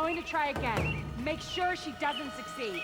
going to try again. Make sure she doesn't succeed.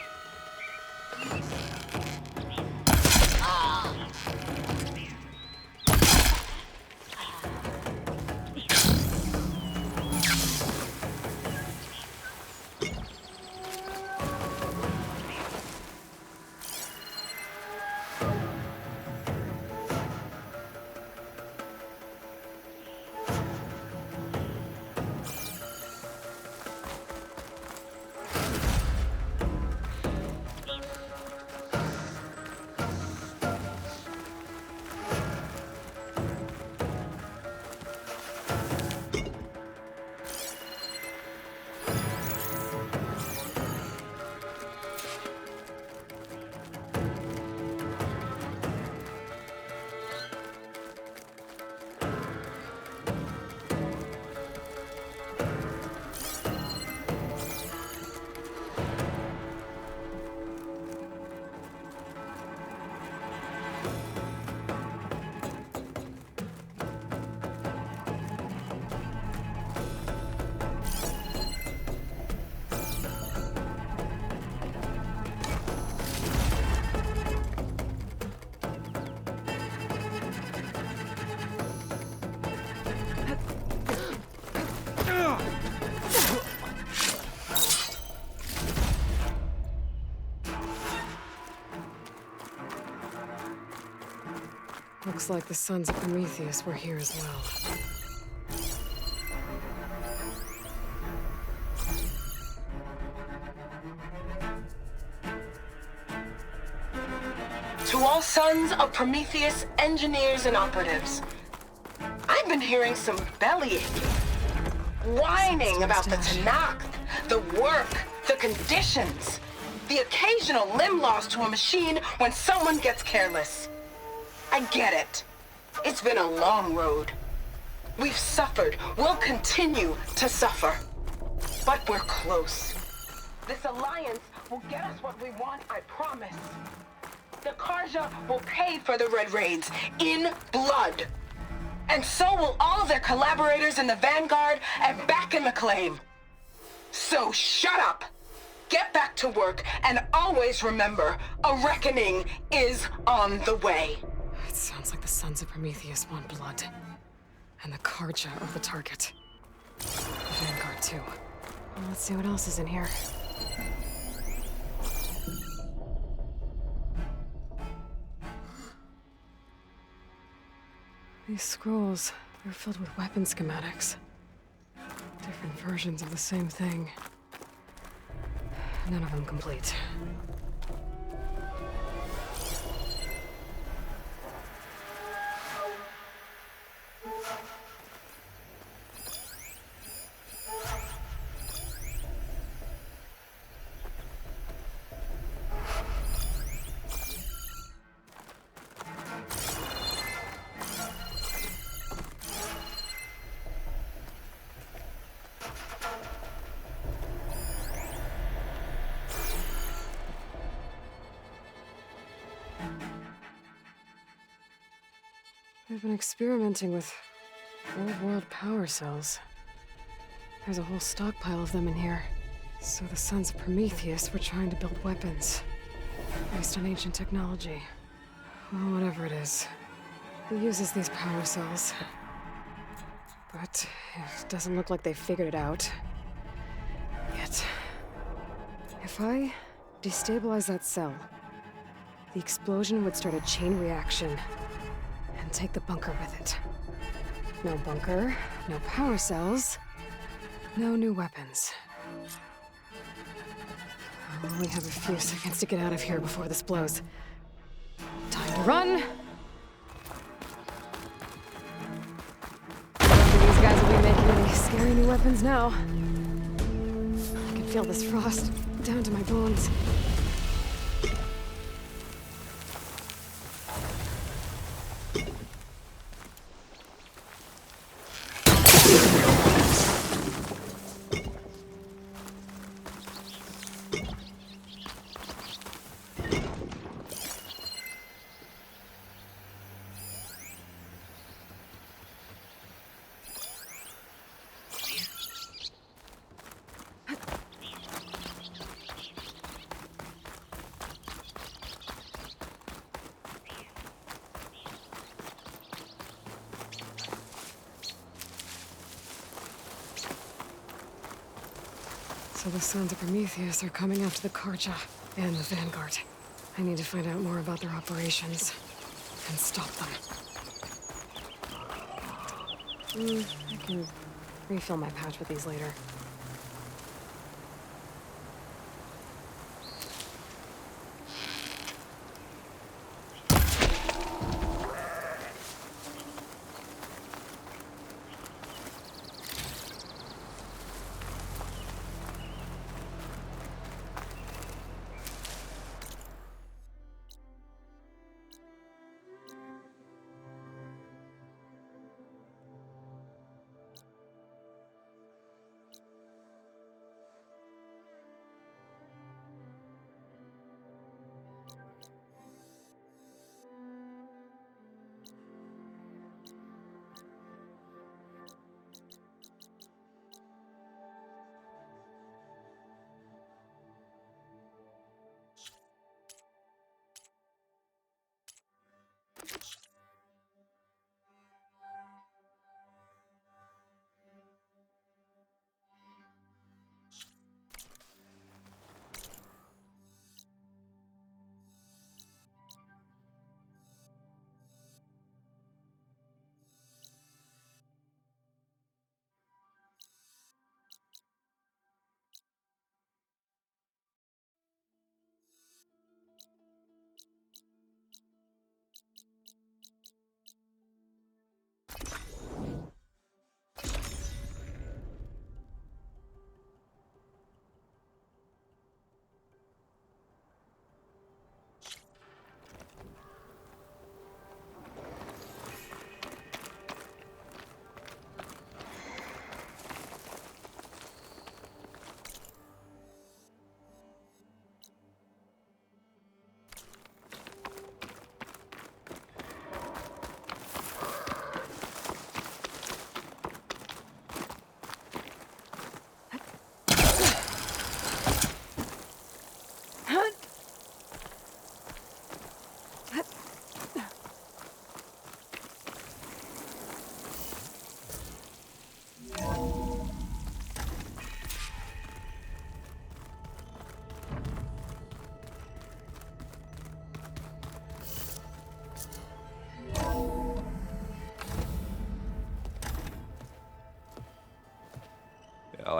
Looks like the Sons of Prometheus were here as well. To all Sons of Prometheus engineers and operatives, I've been hearing some belly aching, whining about the Tanakh, the work, the conditions, the occasional limb loss to a machine when someone gets careless. I get it. It's been a long road. We've suffered. We'll continue to suffer. But we're close. This alliance will get us what we want, I promise. The Karja will pay for the Red Raids in blood. And so will all of their collaborators in the Vanguard and back in the claim. So shut up. Get back to work and always remember, a reckoning is on the way. It sounds like the Sons of Prometheus want blood. And the Karja are the target. The Vanguard, too. Well, let's see what else is in here. These scrolls, they're filled with weapon schematics. Different versions of the same thing. None of them complete. They've been experimenting with old-world power cells. There's a whole stockpile of them in here. So the Sons of Prometheus were trying to build weapons based on ancient technology. Well, whatever it is. It uses these power cells. But it doesn't look like they've figured it out yet. If I destabilize that cell, the explosion would start a chain reaction and take the bunker with it. No bunker, no power cells, no new weapons. I'll only have a few seconds to get out of here before this blows. Time to run! These guys will be making any scary new weapons now. I can feel this frost down to my bones. So the Sons of Prometheus are coming after the Karja and the Vanguard. I need to find out more about their operations and stop them. I can refill my pouch with these later.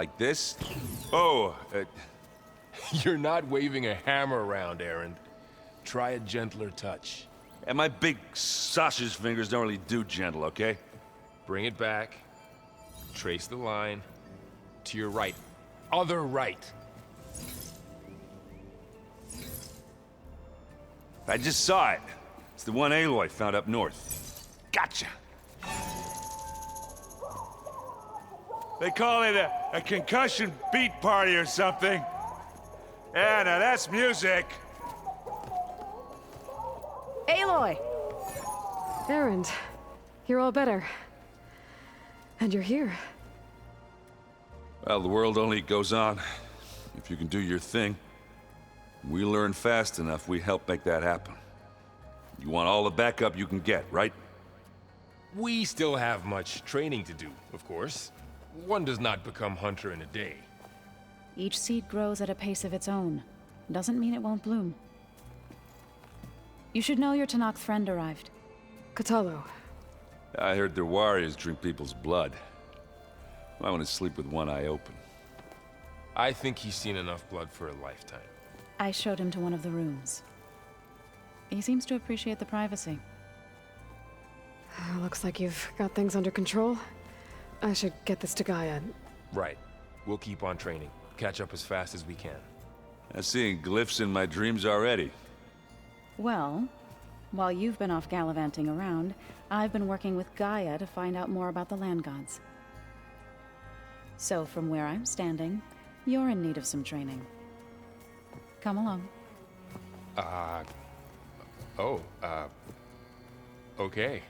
Like this? Oh, You're not waving a hammer around, Errand. Try a gentler touch. and my big sausage fingers don't really do gentle, okay? Bring it back. Trace the line. To your right. Other right. I just saw it. It's the one Aloy found up north. Gotcha! They call it a concussion beat party or something. Yeah, now that's music. Aloy! Erend, you're all better. And you're here. Well, the world only goes on if you can do your thing. We learn fast enough, we help make that happen. You want all the backup you can get, right? We still have much training to do, of course. One does not become hunter in a day. Each seed grows at a pace of its own. Doesn't mean it won't bloom. You should know your Tanakh friend arrived. Katalo. I heard their warriors drink people's blood. I want to sleep with one eye open. I think he's seen enough blood for a lifetime. I showed him to one of the rooms. He seems to appreciate the privacy. Looks like you've got things under control. I should get this to Gaia. Right. We'll keep on training. Catch up as fast as we can. I'm seeing glyphs in my dreams already. Well, while you've been off gallivanting around, I've been working with Gaia to find out more about the land gods. So from where I'm standing, you're in need of some training. Come along. Okay.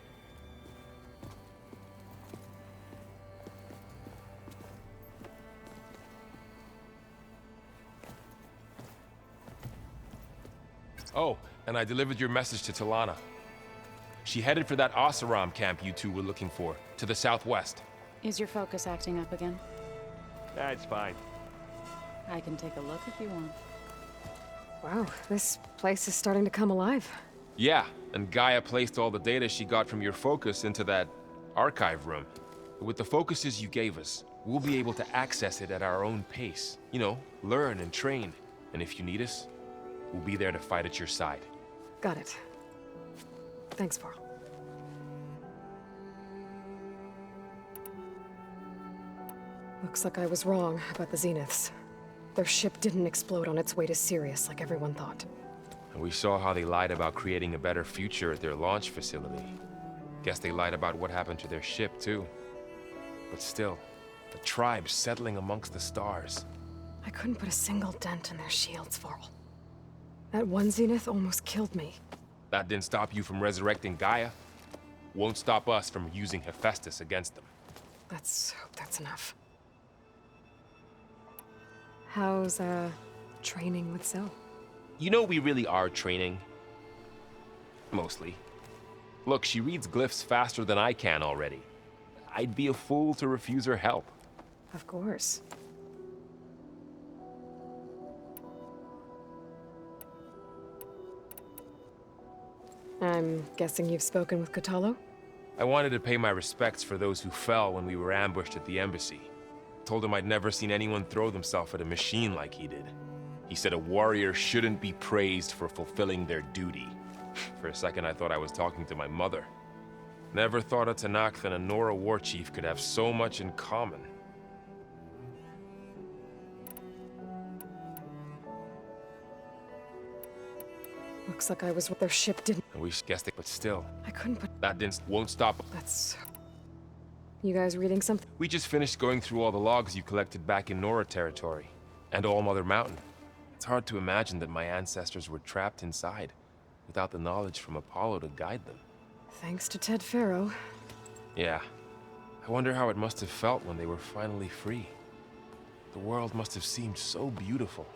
Oh, and I delivered your message to Talana. She headed for that Oseram camp you two were looking for, to the southwest. Is your focus acting up again? That's fine. I can take a look if you want. Wow, this place is starting to come alive. Yeah, and Gaia placed all the data she got from your focus into that archive room. With the focuses you gave us, we'll be able to access it at our own pace. You know, learn and train. And if you need us, we'll be there to fight at your side. Got it. Thanks, Varl. Looks like I was wrong about the Zeniths. Their ship didn't explode on its way to Sirius like everyone thought. And we saw how they lied about creating a better future at their launch facility. Guess they lied about what happened to their ship, too. But still, the tribe settling amongst the stars. I couldn't put a single dent in their shields, Varl. That one Zenith almost killed me. That didn't stop you from resurrecting Gaia. Won't stop us from using Hephaestus against them. Let's hope that's enough. How's, training with Zoe? You know we really are training. Mostly. Look, she reads glyphs faster than I can already. I'd be a fool to refuse her help. Of course. I'm guessing you've spoken with Kotallo? I wanted to pay my respects for those who fell when we were ambushed at the embassy. Told him I'd never seen anyone throw themselves at a machine like he did. He said a warrior shouldn't be praised for fulfilling their duty. For a second I thought I was talking to my mother. Never thought a Tenakth and a Nora war chief could have so much in common. Looks like I was what their ship didn't. And we guessed it, but still, I couldn't put. that won't stop. That's. You guys reading something? We just finished going through all the logs you collected back in Nora territory, and All Mother Mountain. It's hard to imagine that my ancestors were trapped inside, without the knowledge from Apollo to guide them. Thanks to Ted Faro. Yeah. I wonder how it must have felt when they were finally free. The world must have seemed so beautiful.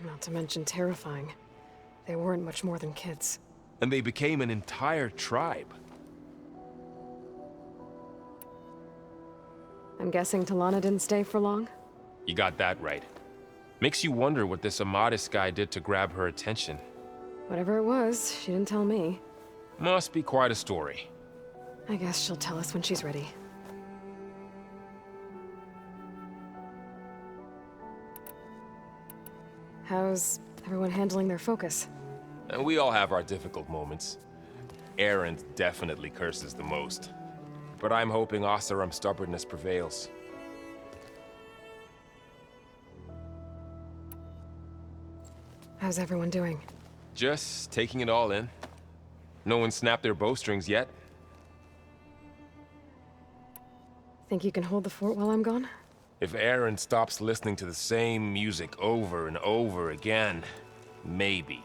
Not to mention terrifying. They weren't much more than kids. And they became an entire tribe. I'm guessing Talana didn't stay for long? You got that right. Makes you wonder what this Amadis guy did to grab her attention. Whatever it was, she didn't tell me. Must be quite a story. I guess she'll tell us when she's ready. How's everyone handling their focus? And we all have our difficult moments. Erend definitely curses the most. But I'm hoping Oseram's stubbornness prevails. How's everyone doing? Just taking it all in. No one snapped their bowstrings yet. Think you can hold the fort while I'm gone? If Erend stops listening to the same music over and over again, maybe.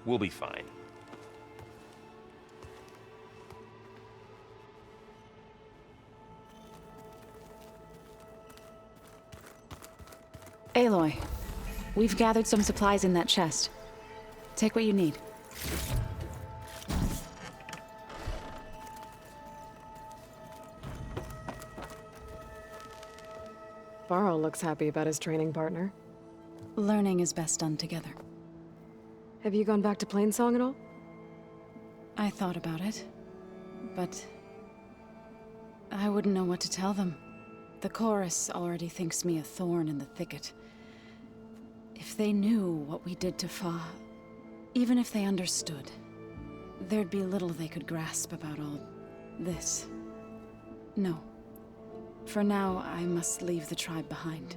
We'll be fine. Aloy, we've gathered some supplies in that chest. Take what you need. Varl looks happy about his training partner. Learning is best done together. Have you gone back to Plainsong at all? I thought about it, but I wouldn't know what to tell them. The chorus already thinks me a thorn in the thicket. If they knew what we did to Fa, even if they understood, there'd be little they could grasp about all this. No. For now, I must leave the tribe behind.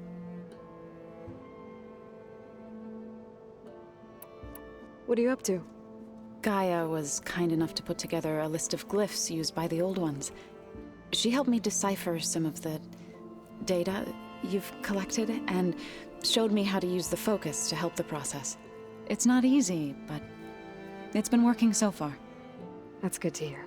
What are you up to? Gaia was kind enough to put together a list of glyphs used by the Old Ones. She helped me decipher some of the data you've collected, and showed me how to use the focus to help the process. It's not easy, but it's been working so far. That's good to hear.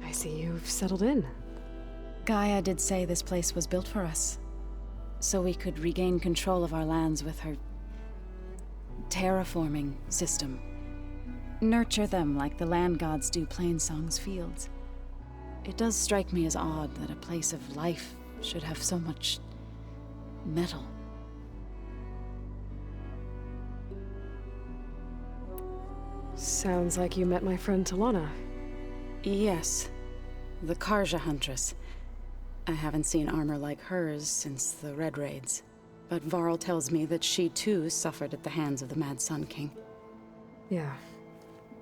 I see you've settled in. Gaia did say this place was built for us, so we could regain control of our lands with her terraforming system. Nurture them like the land gods do Plainsong's fields. It does strike me as odd that a place of life should have so much metal. Sounds like you met my friend Talana. Yes, the Karja Huntress. I haven't seen armor like hers since the Red Raids, but Varl tells me that she too suffered at the hands of the Mad Sun King. Yeah.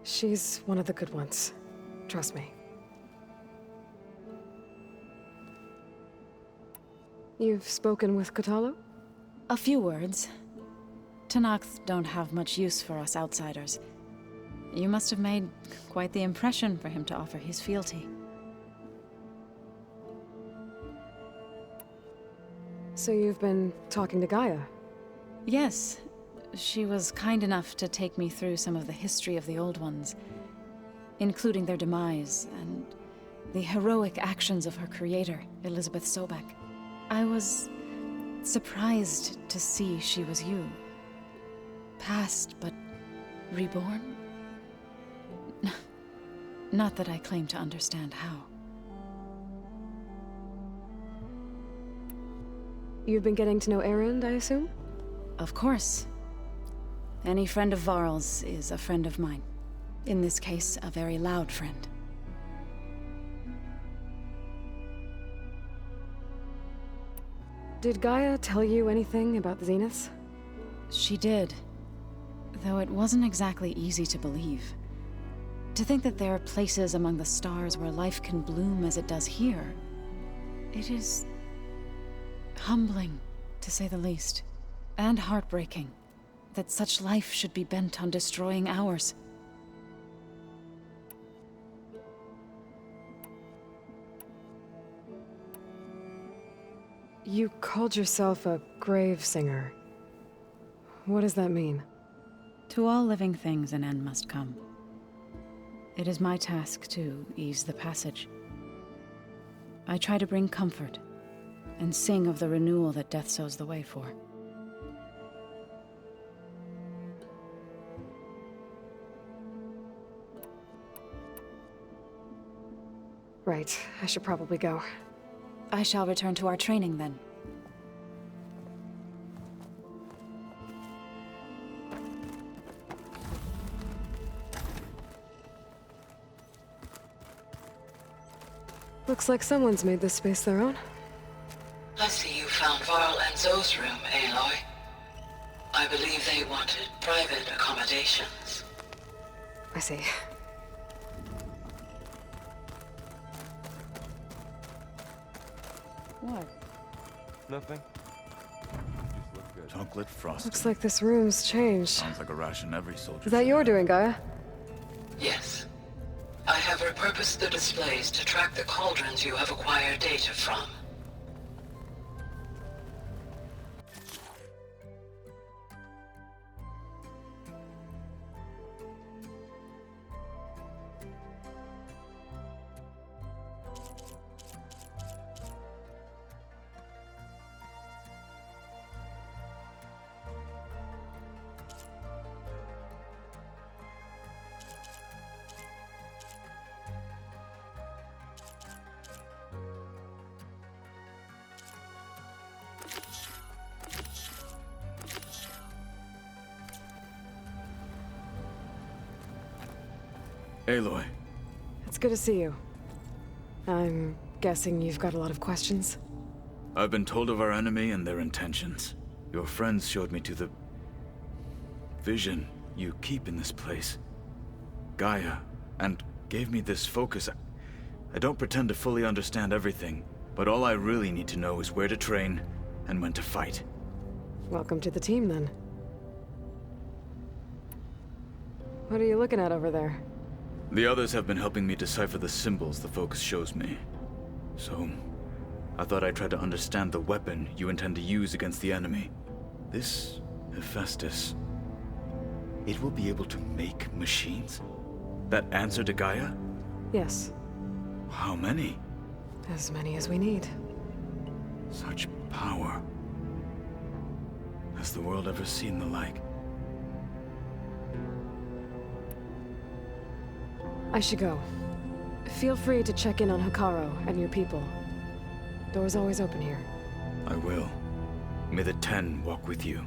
She's one of the good ones. Trust me. You've spoken with Kotallo? A few words. Tenakth don't have much use for us outsiders. You must have made quite the impression for him to offer his fealty. So you've been talking to Gaia? Yes. She was kind enough to take me through some of the history of the Old Ones, including their demise and the heroic actions of her creator, Elizabeth Sobek. I was surprised to see she was you. Past, but reborn? Not that I claim to understand how. You've been getting to know Erend, I assume? Of course. Any friend of Varl's is a friend of mine. In this case, a very loud friend. Did Gaia tell you anything about the Zeniths? She did. Though it wasn't exactly easy to believe. To think that there are places among the stars where life can bloom as it does here. It is humbling, to say the least. And heartbreaking. That such life should be bent on destroying ours. You called yourself a grave singer. What does that mean? To all living things an end must come. It is my task to ease the passage. I try to bring comfort, and sing of the renewal that death sows the way for. Right, I should probably go. I shall return to our training then. Looks like someone's made this space their own. I see you found Varl and Zoe's room, Aloy. I believe they wanted private accommodations. I see. What? Nothing. Chocolate frosting. Looks like this room's changed. Sounds like a ration every soldier. Is that should your have. doing, Gaia? Yes. I have repurposed the displays to track the cauldrons you have acquired data from. Aloy, It's good to see you. I'm guessing you've got a lot of questions? I've been told of our enemy and their intentions. Your friends showed me to the vision you keep in this place. Gaia, and gave me this focus. I don't pretend to fully understand everything, but all I really need to know is where to train and when to fight. Welcome to the team, then. What are you looking at over there? The others have been helping me decipher the symbols the focus shows me. So, I thought I'd try to understand the weapon you intend to use against the enemy. This Hephaestus, it will be able to make machines? That answer to Gaia? Yes, How many? as many as we need. Such power. Has the world ever seen the like? I should go. Feel free to check in on Hikaru and your people. Door's always open here. I will. May the 10 walk with you.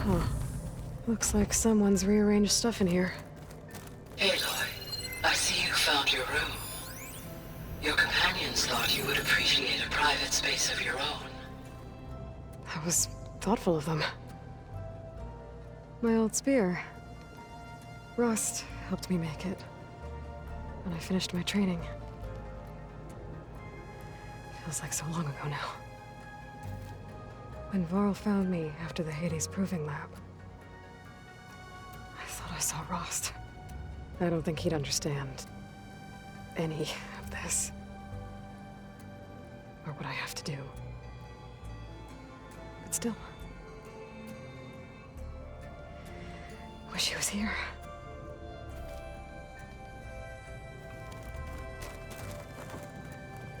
Huh. Looks like someone's rearranged stuff in here. Aloy, I see you found your room. Your companions thought you would appreciate a private space of your own. That was thoughtful of them. My old spear. Rust helped me make it. When I finished my training. Feels like so long ago now. When Varl found me after the Hades Proving Lab, I thought I saw Rost. I don't think he'd understand any of this. Or what I have to do. But still. Wish he was here.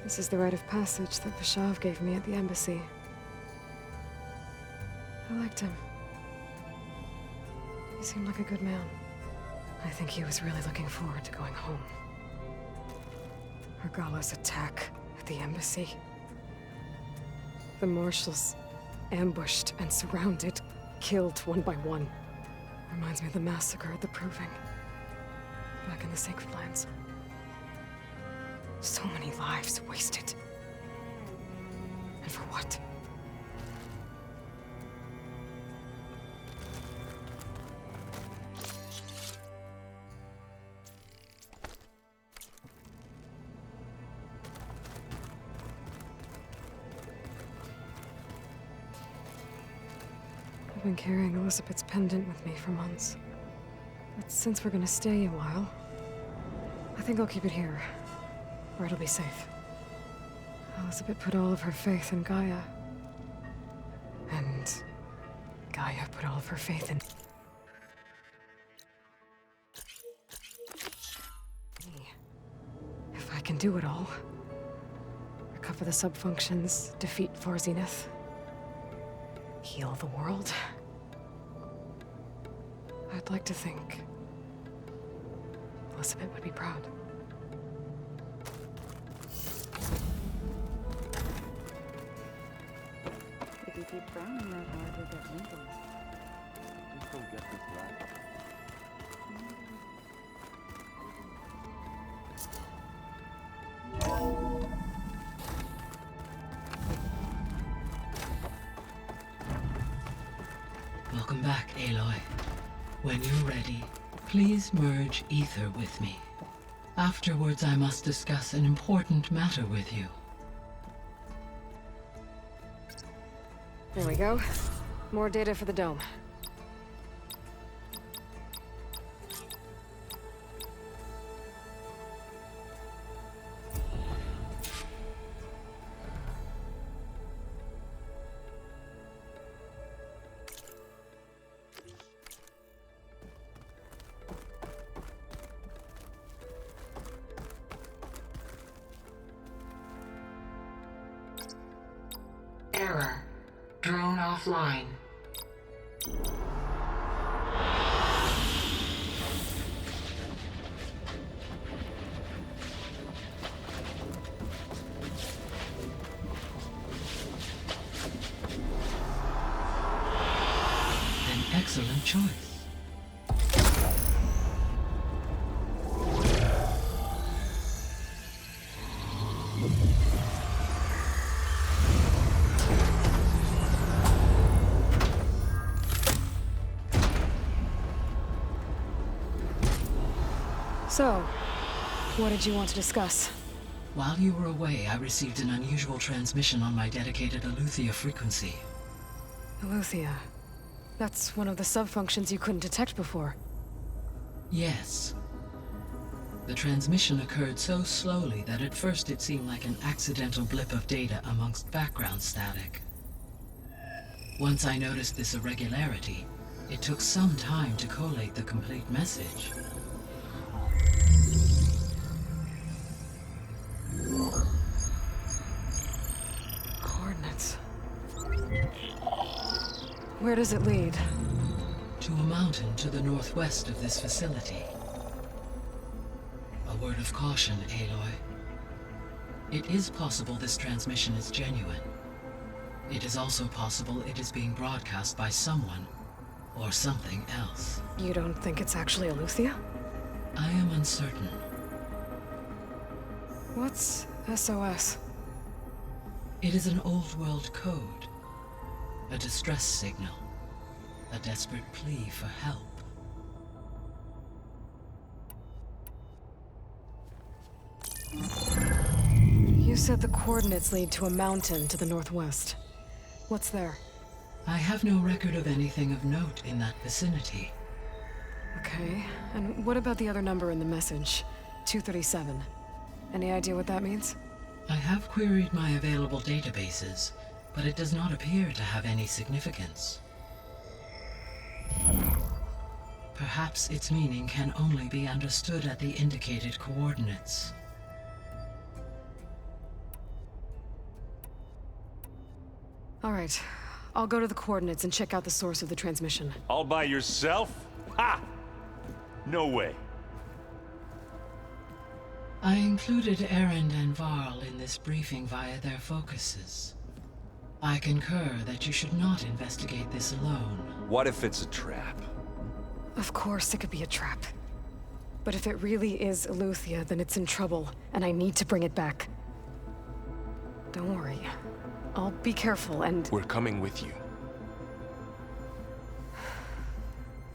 This is the rite of passage that Vashav gave me at the embassy. I liked him. He seemed like a good man. I think he was really looking forward to going home. Argala's attack at the embassy. The marshals ambushed and surrounded, killed one by one. Reminds me of the massacre at the Proving. Back in the Sacred Lands. So many lives wasted. And for what? I've been carrying Elizabeth's pendant with me for months. But since we're gonna stay a while, I think I'll keep it here, where it'll be safe. Elizabeth put all of her faith in Gaia. And Gaia put all of her faith in me. If I can do it all, recover the subfunctions, defeat For Zenith, heal the world, I'd like to think Elizabeth would be proud. If you keep frowning that hard, you'll get wrinkles. Just don't get this right. Welcome back, Aloy. When you're ready, please merge ether with me. Afterwards, I must discuss an important matter with you. There we go. More data for the dome. Error. Drone offline. An excellent choice. So, what did you want to discuss? While you were away, I received an unusual transmission on my dedicated Aletheia frequency. Aletheia. That's one of the sub-functions you couldn't detect before. Yes. The transmission occurred so slowly that at first it seemed like an accidental blip of data amongst background static. Once I noticed this irregularity, it took some time to collate the complete message. Coordinates. Where does it lead? To a mountain to the northwest of this facility. A word of caution, Aloy. It is possible this transmission is genuine. It is also possible it is being broadcast by someone or something else. You don't think it's actually Aletheia? I am uncertain. What's SOS? It is an old world code. A distress signal. A desperate plea for help. You said the coordinates lead to a mountain to the northwest. What's there? I have no record of anything of note in that vicinity. Okay, and what about the other number in the message? 237. Any idea what that means? I have queried my available databases, but it does not appear to have any significance. Perhaps its meaning can only be understood at the indicated coordinates. All right, I'll go to the coordinates and check out the source of the transmission. All by yourself? Ha! No way. I included Erend and Varl in this briefing via their focuses. I concur that you should not investigate this alone. What if it's a trap? Of course it could be a trap. But if it really is Aletheia, then it's in trouble, and I need to bring it back. Don't worry. I'll be careful and... We're coming with you.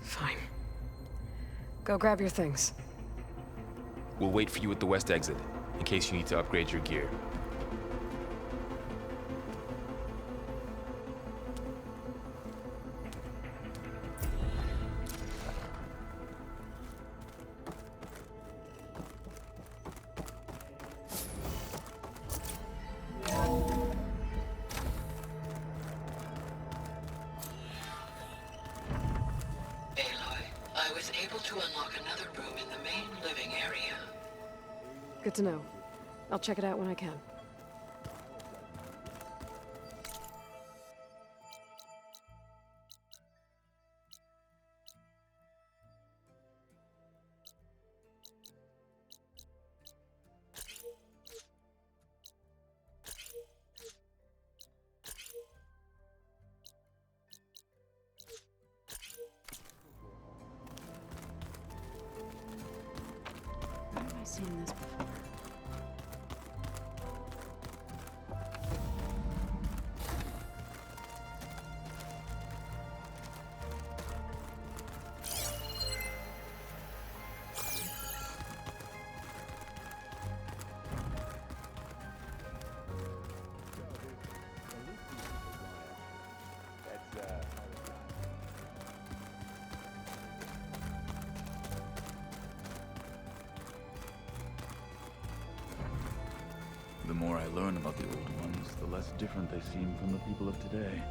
Fine. Go grab your things. We'll wait for you at the west exit, in case you need to upgrade your gear. Aloy, I was able to unlock another room in the main living area. Good to know. I'll check it out when I can. Where have I seen this before? The more I learn about the old ones, the less different they seem from the people of today.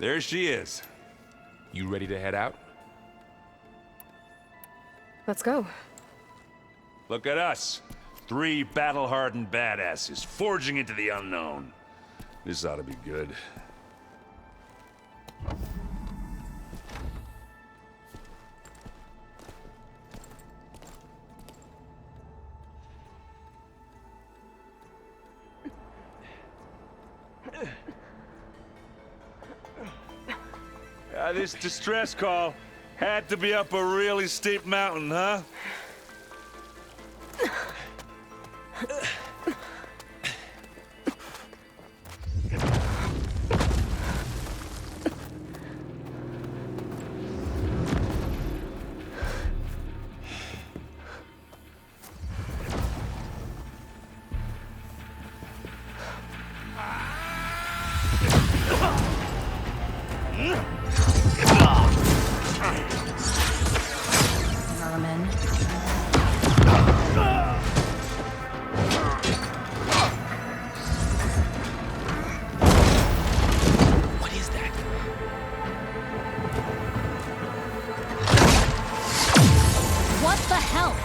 There she is. You ready to head out? Let's go. Look at us. 3 battle-hardened badasses forging into the unknown. This ought to be good. This distress call had to be up a really steep mountain, huh? Vermin. What is that? What the hell?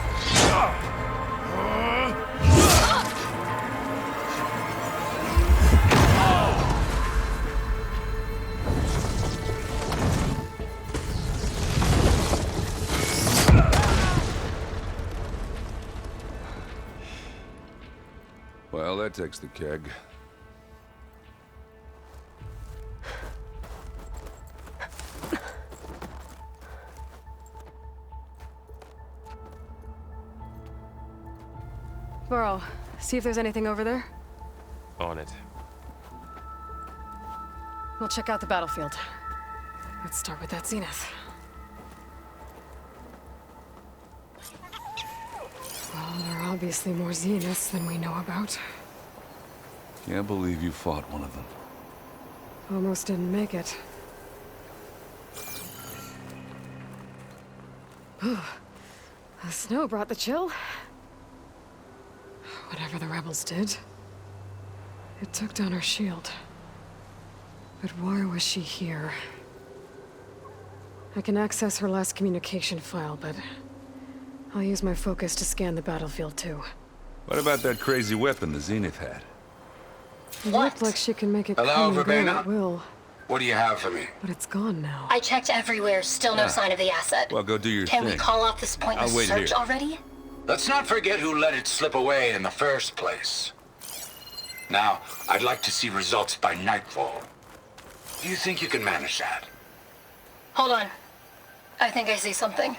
Well, that takes the keg. Burrow, see if there's anything over there. On it. We'll check out the battlefield. Let's start with that zenith. Well, there are obviously more zeniths than we know about. Can't believe you fought one of them. Almost didn't make it. The snow brought the chill. Whatever the rebels did, it took down her shield. But why was she here? I can access her last communication file, but I'll use my focus to scan the battlefield too. What about that crazy weapon the Zenith had? It looked like she can make it Hello, come and go Verbena? at will, What do you have for me? but it's gone now. I checked everywhere, still no sign of the asset. Well, go do your Can thing. we call off this pointless I'll wait search here. already? Let's not forget who let it slip away in the first place. Now, I'd like to see results by nightfall. Do you think you can manage that? Hold on. I think I see something.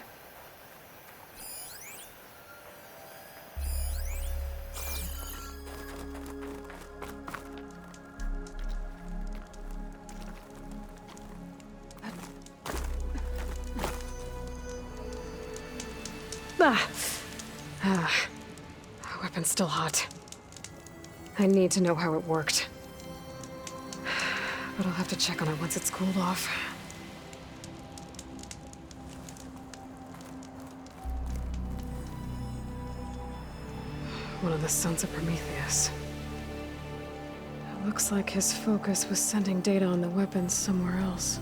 The weapon's still hot. I need to know how it worked. But I'll have to check on it once it's cooled off. One of the sons of Prometheus. It looks like his focus was sending data on the weapons somewhere else.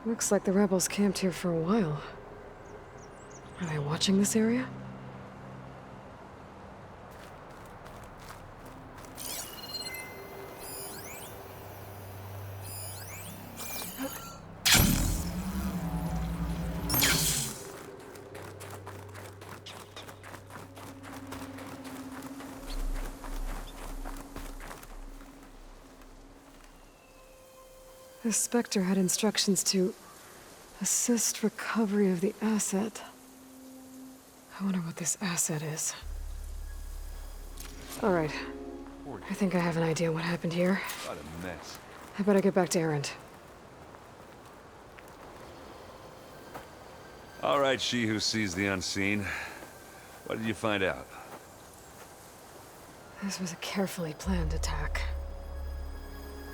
Looks like the rebels camped here for a while. Are they watching this area? The Spectre had instructions to assist recovery of the asset. I wonder what this asset is. All right. I think I have an idea what happened here. What a mess. I better get back to Erend. All right, she who sees the unseen. What did you find out? This was a carefully planned attack.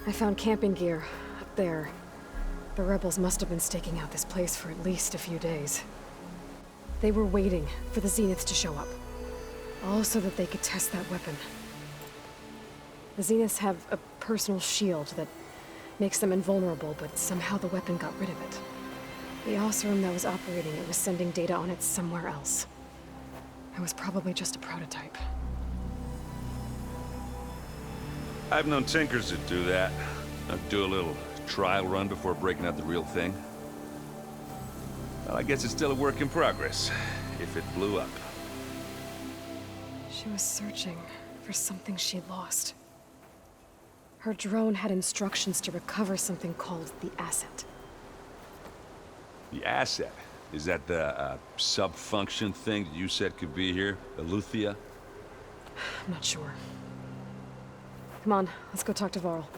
I found camping gear up there. The rebels must have been staking out this place for at least a few days. They were waiting for the Zeniths to show up. All so that they could test that weapon. The Zeniths have a personal shield that makes them invulnerable, but somehow the weapon got rid of it. The Oseram that was operating it was sending data on it somewhere else. It was probably just a prototype. I've known tinkers that do that. Do a little trial run before breaking out the real thing. Well, I guess it's still a work in progress, if it blew up. She was searching for something she'd lost. Her drone had instructions to recover something called the asset. The asset? Is that the sub-function thing that you said could be here? Eleuthia? I'm not sure. Come on, let's go talk to Varl.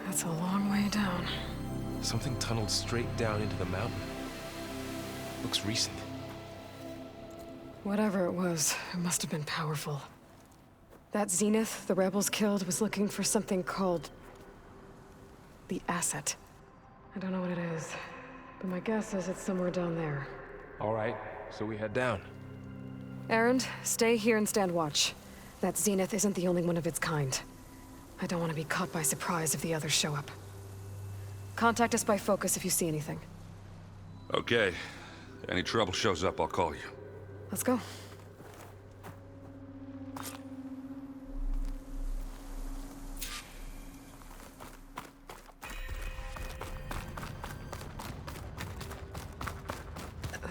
That's a long way down. Something tunneled straight down into the mountain. Looks recent. Whatever it was, it must have been powerful. That Zenith the rebels killed was looking for something called the asset. I don't know what it is, but my guess is it's somewhere down there. All right, so we head down. Erend, stay here and stand watch. That Zenith isn't the only one of its kind. I don't want to be caught by surprise if the others show up. Contact us by focus if you see anything. Okay. Any trouble shows up, I'll call you. Let's go.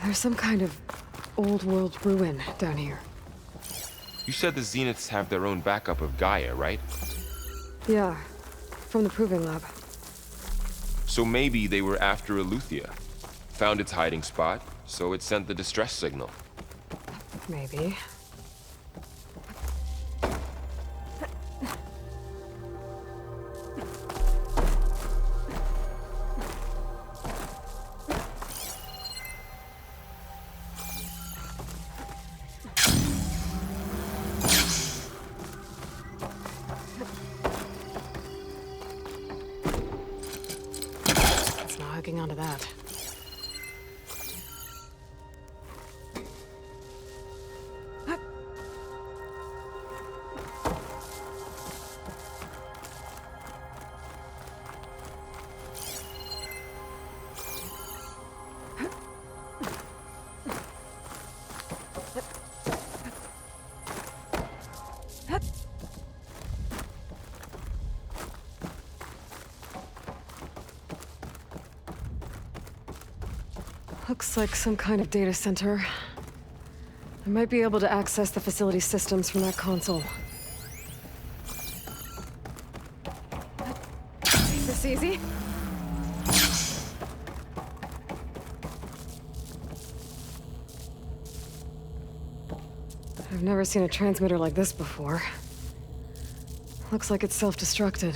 There's some kind of old world ruin down here. You said the Zeniths have their own backup of Gaia, right? Yeah, from the proving lab. So maybe they were after Eleuthia. Found its hiding spot, so it sent the distress signal. Maybe. It's not hooking onto that. Looks like some kind of data center. I might be able to access the facility systems from that console. This easy? I've never seen a transmitter like this before. Looks like it's self-destructed.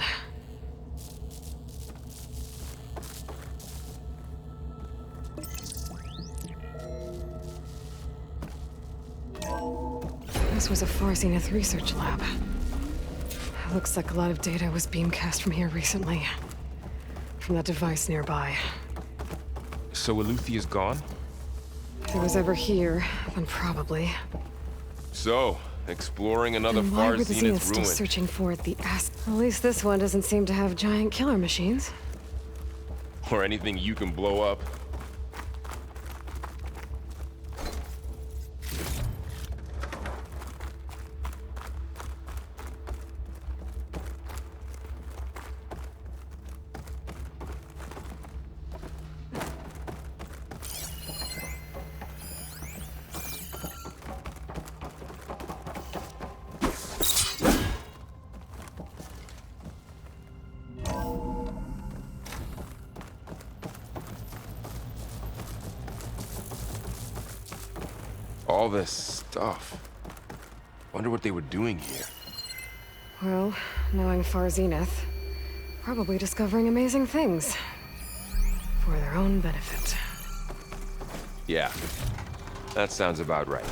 This was a Far Zenith research lab. Looks like a lot of data was beamcast from here recently. From that device nearby. So Eleuthia's gone? If it was ever here, then probably. So, exploring another Then why Far were the Zenith Zeniths still ruin. searching for the At least this one doesn't seem to have giant killer machines. Or anything you can blow up. All this stuff. Wonder what they were doing here. Well, knowing Far Zenith, probably discovering amazing things. For their own benefit. Yeah, that sounds about right.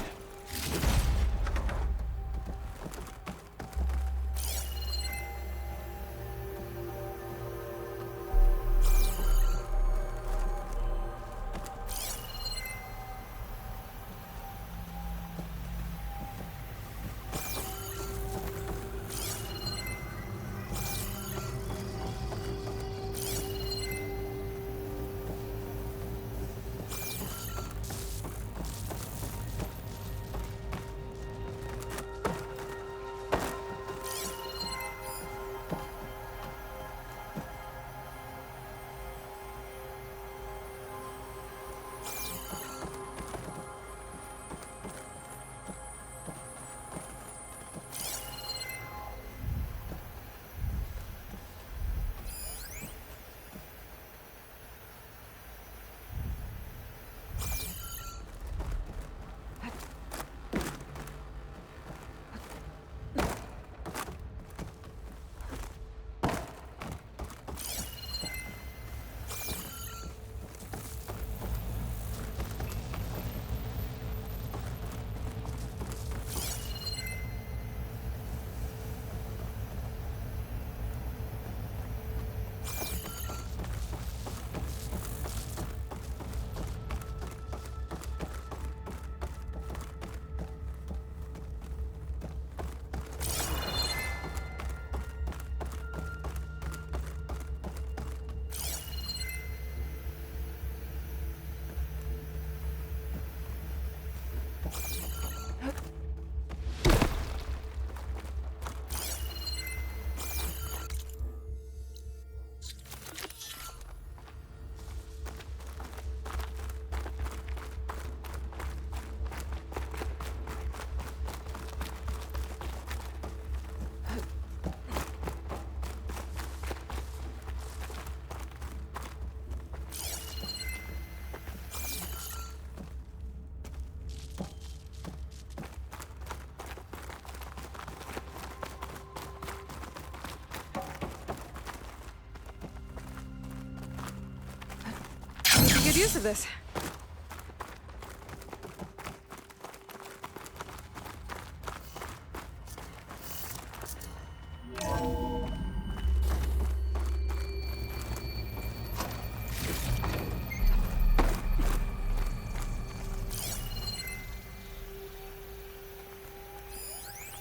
use of this.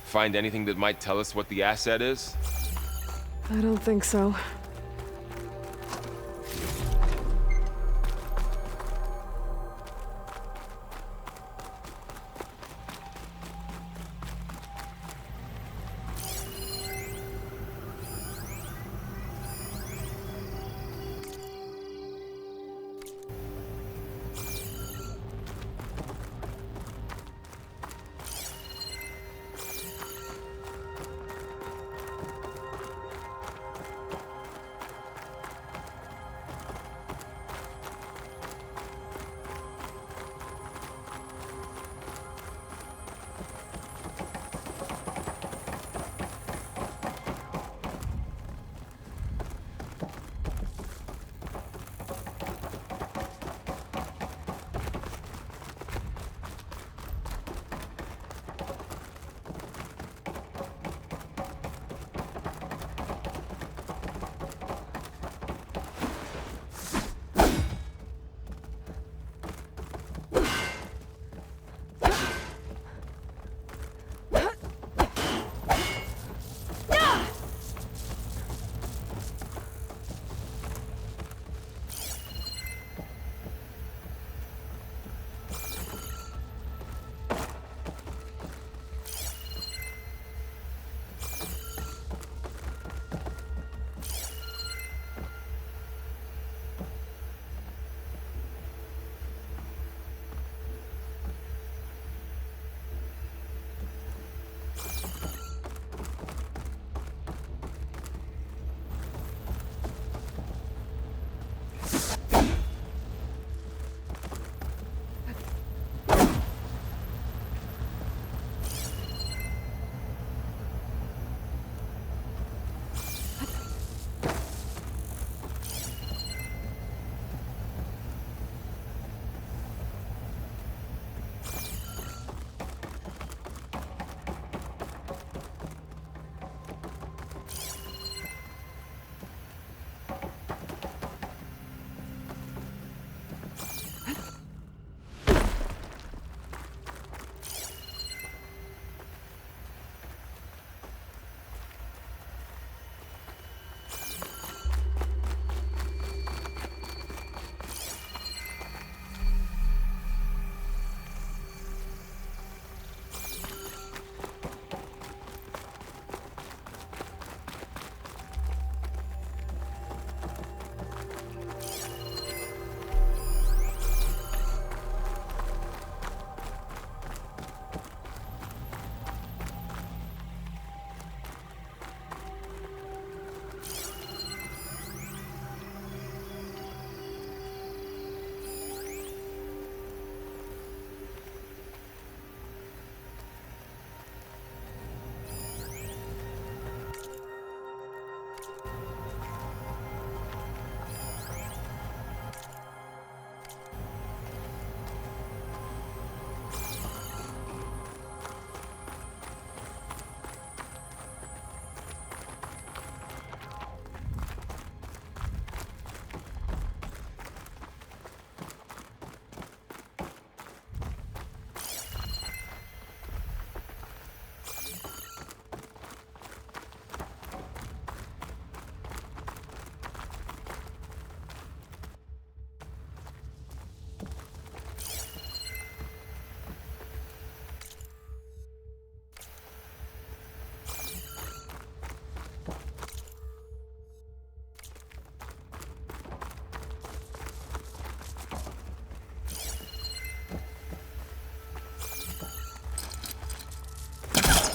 Find anything that might tell us what the asset is? I don't think so.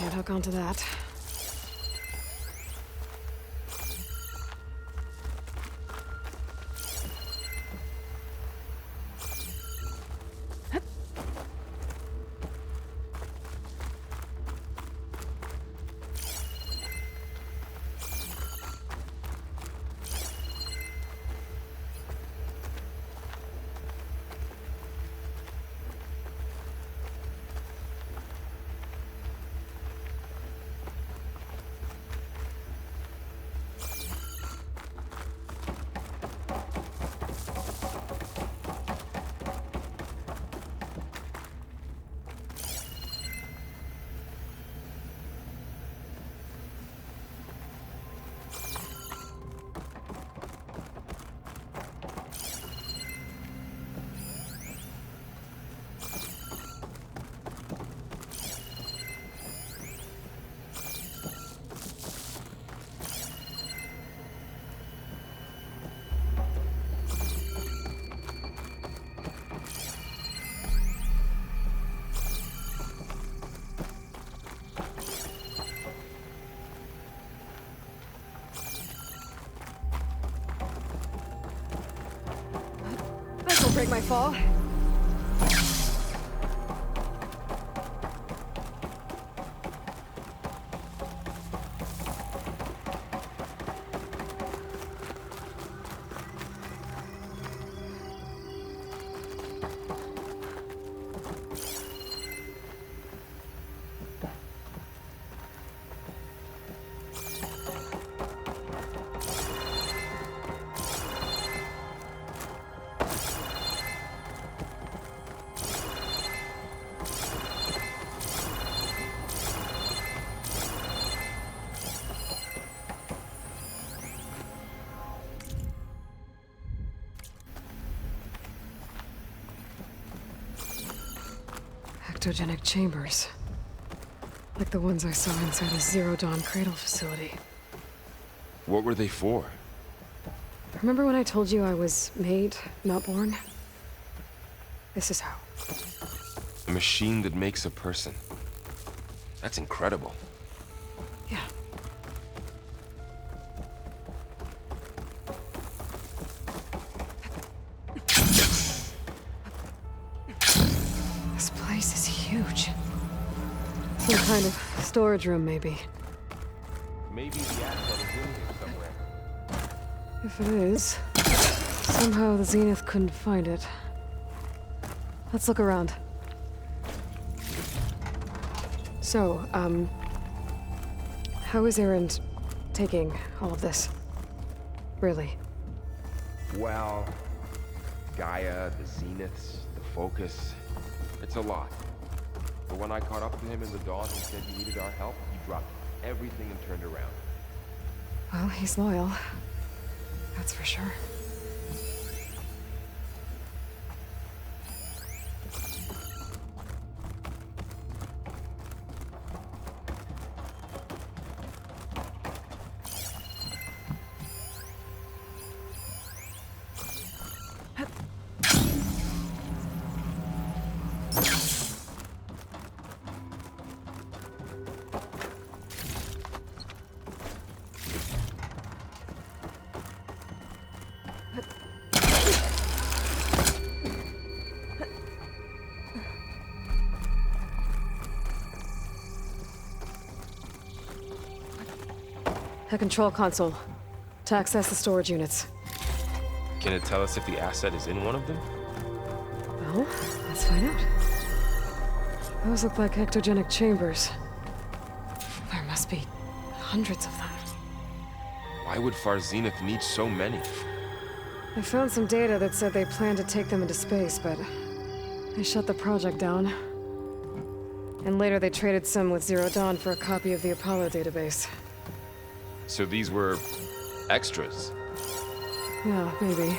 Can't hook onto that. my fall? Ectogenic chambers. Like the ones I saw inside a Zero Dawn cradle facility. What were they for? Remember when I told you I was made, not born? This is how. A machine that makes a person. That's incredible. Yeah. This place is huge. Some kind of storage room, maybe. Maybe the asset is in here somewhere. If it is, somehow the Zenith couldn't find it. Let's look around. So, how is Erend taking all of this? Really? Well, Gaia, the Zeniths, the Focus. It's a lot. But when I caught up to him in the dawn and said he needed our help, he dropped everything and turned around. Well, he's loyal. That's for sure. A control console. To access the storage units. Can it tell us if the asset is in one of them? Well, let's find out. Those look like ectogenic chambers. There must be hundreds of them. Why would Far Zenith need so many? I found some data that said they planned to take them into space, but they shut the project down. And later they traded some with Zero Dawn for a copy of the Apollo database. So these were extras. Yeah, maybe.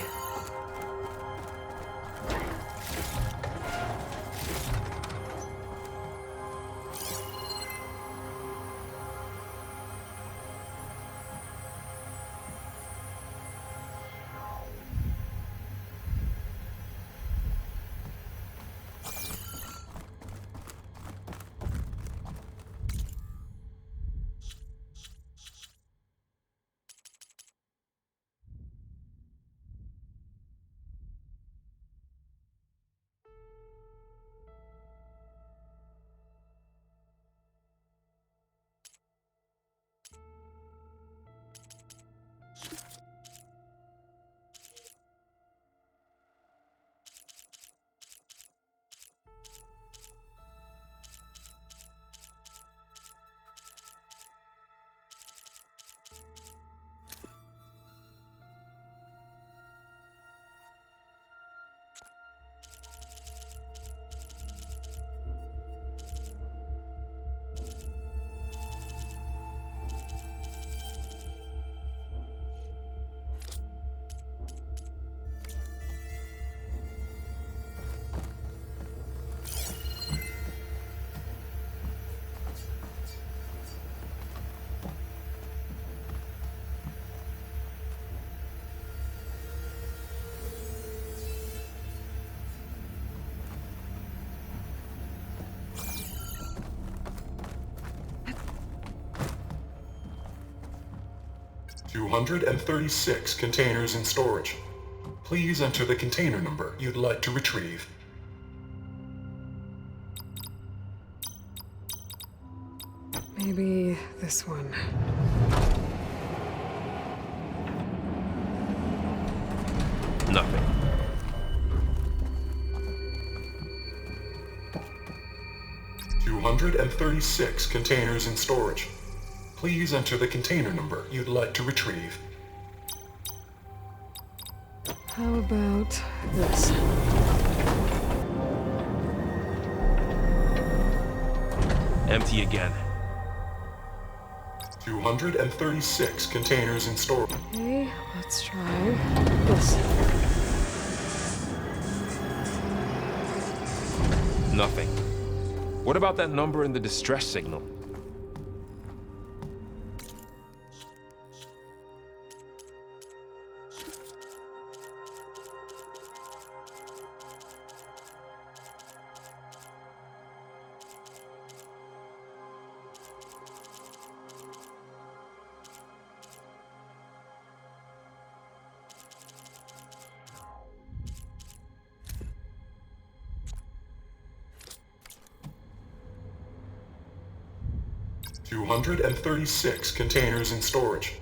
$236 containers in storage. Please enter the container number you'd like to retrieve. Maybe this one. Nothing. $236 containers in storage. Please enter the container number you'd like to retrieve. How about this? Empty again. 236 containers in storage. Okay, let's try this. Nothing. What about that number in the distress signal? $236 containers in storage.